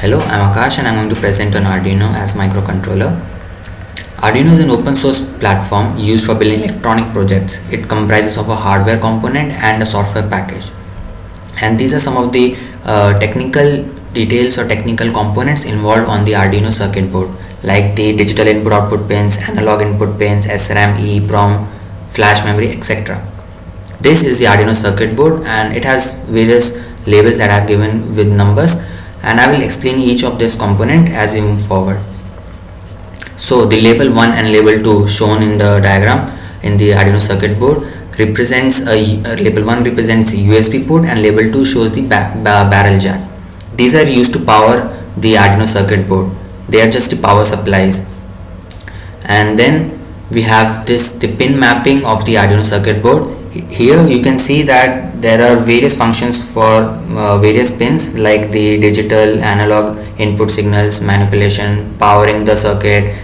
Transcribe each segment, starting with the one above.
Hello, I'm Akash and I'm going to present an Arduino as microcontroller. Arduino is an open source platform used for building electronic projects. It comprises of a hardware component and a software package. And these are some of the technical details or technical components involved on the Arduino circuit board, like the digital input output pins, analog input pins, SRAM, EEPROM, flash memory, etc. This is the Arduino circuit board and it has various labels that I have given with numbers, and I will explain each of this component as we move forward. So the label 1 and label 2 shown in the diagram in the Arduino circuit board represents label 1 represents a USB port and label 2 shows the barrel jack. These are used to power the Arduino circuit board. They are just the power supplies. And then we have the pin mapping of the Arduino circuit board. Here you can see that there are various functions for various pins, like the digital analog input signals, manipulation, powering the circuit,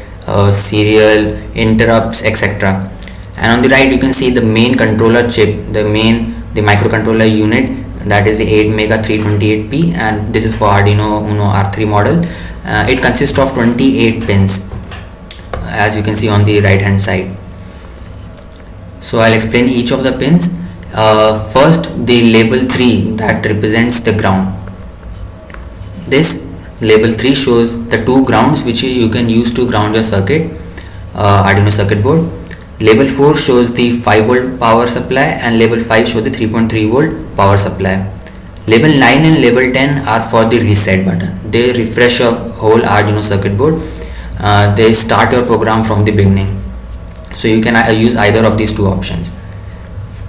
serial, interrupts, etc. And on the right you can see the main controller chip, the microcontroller unit, that is the 8MEGA 328P, and this is for Arduino Uno R3 model. It consists of 28 pins, as you can see on the right hand side. So I'll explain each of the pins. First, the label 3 that represents the ground. This label 3 shows the two grounds which you can use to ground your circuit, Arduino circuit board. Label 4 shows the 5 volt power supply and label 5 shows the 3.3 volt power supply. Label 9 and label 10 are for the reset button. They refresh your whole Arduino circuit board. They start your program from the beginning. So you can use either of these two options.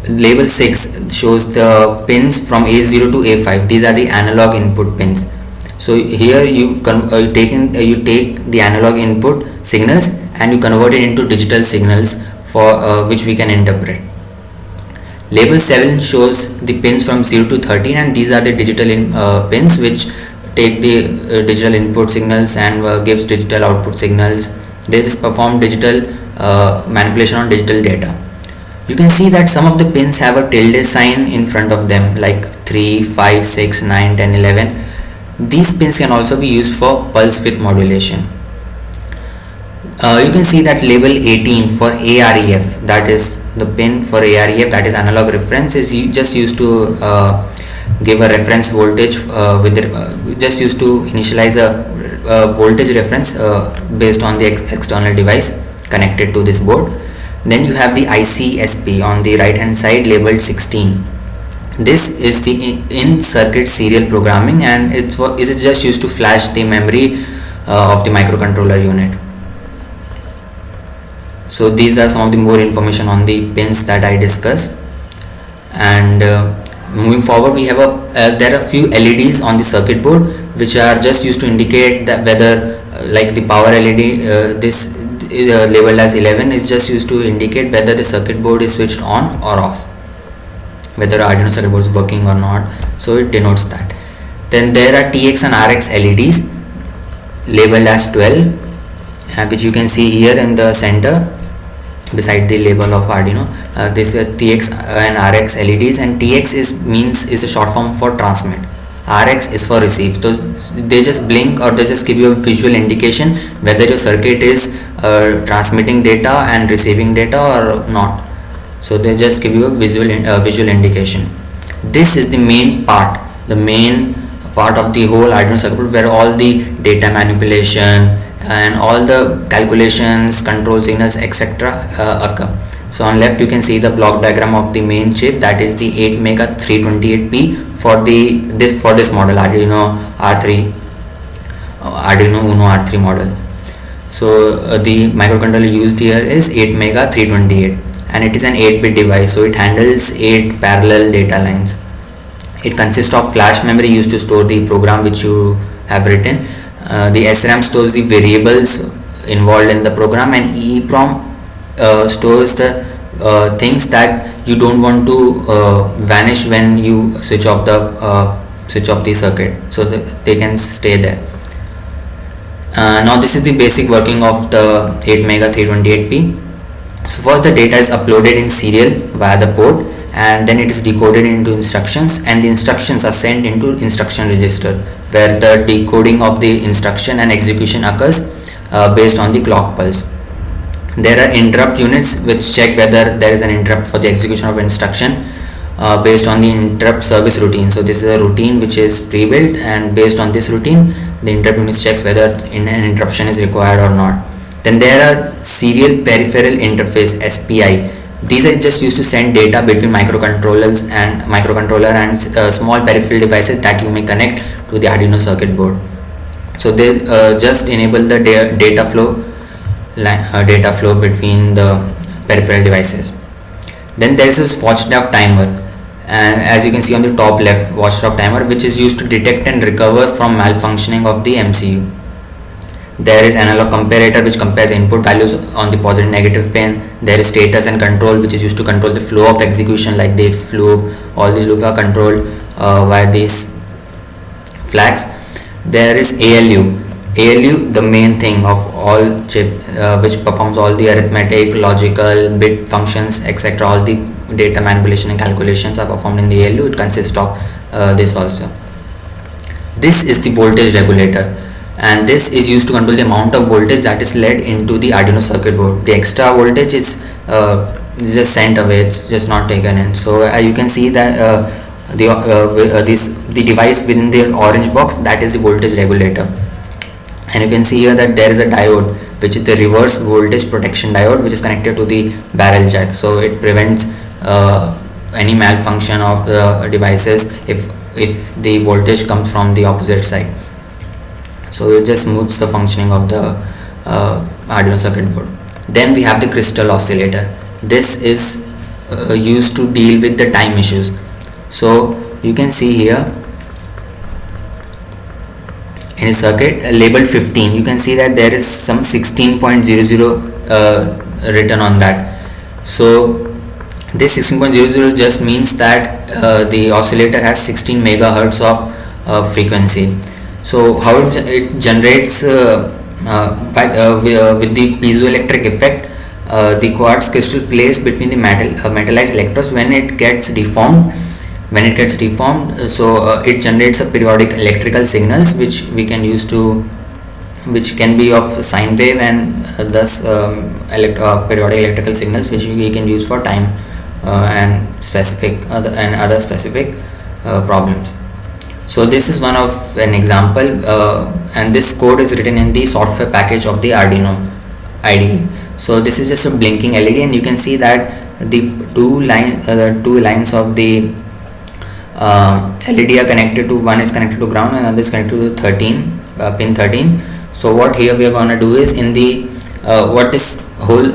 Label 6 shows the pins from A0 to A5. These are the analog input pins. So here you take the analog input signals and you convert it into digital signals for which we can interpret. Label 7 shows the pins from 0 to 13, and these are the digital pins which take the digital input signals and gives digital output signals. They just perform digital manipulation on digital data. You can see that some of the pins have a tilde sign in front of them, like 3, 5, 6, 9, 10, 11. These pins can also be used for pulse width modulation. You can see that label 18 for AREF, that is the pin for AREF, that is analog reference, is just used to give a reference voltage just used to initialize a voltage reference based on the external device connected to this board. Then you have the ICSP on the right hand side, labeled 16. This is the in circuit serial programming, and it is just used to flash the memory of the microcontroller unit. So these are some of the more information on the pins that I discussed. And moving forward, we have there are a few LEDs on the circuit board which are just used to indicate that whether like the power LED, this labeled as 11, is just used to indicate whether the circuit board is switched on or off, whether Arduino circuit board is working or not. So it denotes that. Then there are TX and RX LEDs labeled as 12, which you can see here in the center beside the label of Arduino. This is TX and RX LEDs, and TX is a short form for transmit. RX is for receive. So they just blink or they just give you a visual indication whether your circuit is transmitting data and receiving data or not. So they just give you a visual indication. This is the main part of the whole Arduino circuit board, where all the data manipulation and all the calculations, control signals, etc. occur. So on left you can see the block diagram of the main chip, that is the 8MEGA 328P for this model, Arduino Uno R3 model. So the microcontroller used here is 8MEGA 328, and it is an 8-bit device, so it handles 8 parallel data lines. It consists of flash memory used to store the program which you have written. The SRAM stores the variables involved in the program, and EEPROM stores the things that you don't want to vanish when you switch off the circuit, so that they can stay there. Now this is the basic working of the 8MEGA 328P. So first the data is uploaded in serial via the port, and then it is decoded into instructions, and the instructions are sent into instruction register. where the decoding of the instruction and execution occurs based on the clock pulse. There are interrupt units which check whether there is an interrupt for the execution of instruction based on the interrupt service routine. So this is a routine which is pre-built, and based on this routine the interrupt unit checks whether an interruption is required or not. Then there are serial peripheral interface (SPI). These are just used to send data between microcontroller and small peripheral devices that you may connect to the Arduino circuit board. So they just enable the data flow between the peripheral devices. Then there is this watchdog timer, and as you can see on the top left, watchdog timer, which is used to detect and recover from malfunctioning of the MCU. There is analog comparator, which compares input values on the positive and negative pin. There is status and control, which is used to control the flow of execution, like the if loop. All these loops are controlled via these flags. There is ALU, the main thing of all chip, which performs all the arithmetic, logical, bit functions, etc. All the data manipulation and calculations are performed in the ALU. It consists of this also. This is the voltage regulator, and this is used to control the amount of voltage that is led into the Arduino circuit board. The extra voltage is just sent away, it's just not taken in. So you can see that the device within the orange box, that is the voltage regulator. And you can see here that there is a diode, which is the reverse voltage protection diode, which is connected to the barrel jack. So it prevents any malfunction of the devices if the voltage comes from the opposite side. So it just smooths the functioning of the Arduino circuit board. Then we have the crystal oscillator. This is used to deal with the time issues. So you can see here in a circuit labeled 15, you can see that there is some 16.00 written on that. So this 16.00 just means that the oscillator has 16 megahertz of frequency. So how it generates with the piezoelectric effect, the quartz crystal placed between the metallized electrodes, when it gets deformed, so it generates a periodic electrical signals, which we can use to, which can be of sine wave, and thus periodic electrical signals, which we can use for time and other specific problems. So this is one of an example, and this code is written in the software package of the Arduino IDE. So this is just a blinking LED, and you can see that the two lines of the LED are connected to, one is connected to ground and another is connected to 13 pin 13. So what here we are going to do is, in the what this whole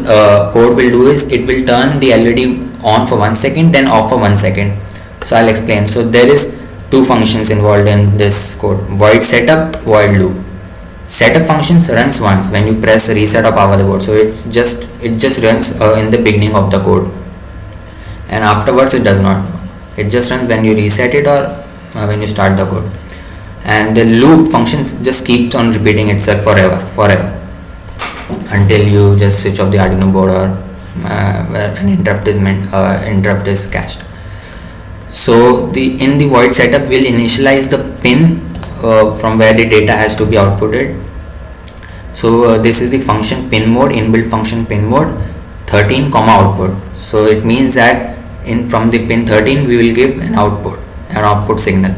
code will do is, it will turn the LED on for 1 second, then off for 1 second. So I'll explain. So there is two functions involved in this code: void setup, void loop. Setup functions runs once when you press reset or power the board. So it just runs in the beginning of the code, and afterwards it does not. It just runs when you reset it or when you start the code. And the loop functions just keeps on repeating itself forever until you just switch off the Arduino board, or where an interrupt is catched. So in the void setup, we'll initialize the pin from where the data has to be outputted. So this is the function pin mode, inbuilt function pin mode 13 comma output. So it means that from the pin 13 we will give an output signal.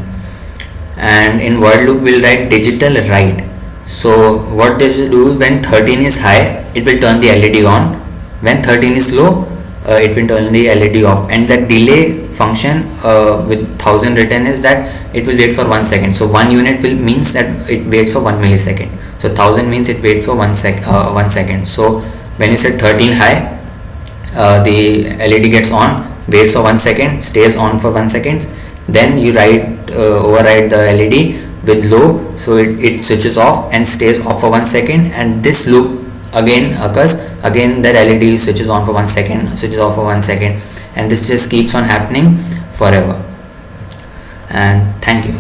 And in void loop we'll write digital write. So what this will do, when 13 is high, it will turn the LED on. When 13 is low, it will turn the LED off. And the delay function with 1000 written is that it will wait for 1 second. So 1 unit means that it waits for 1 millisecond. So 1000 means it waits for 1 second. So when you set 13 high, the LED gets on, waits for 1 second, stays on for 1 second, then you override the LED with low, so it switches off and stays off for 1 second, and this loop again occurs. Again the LED switches on for 1 second, switches off for 1 second, and this just keeps on happening forever. And thank you.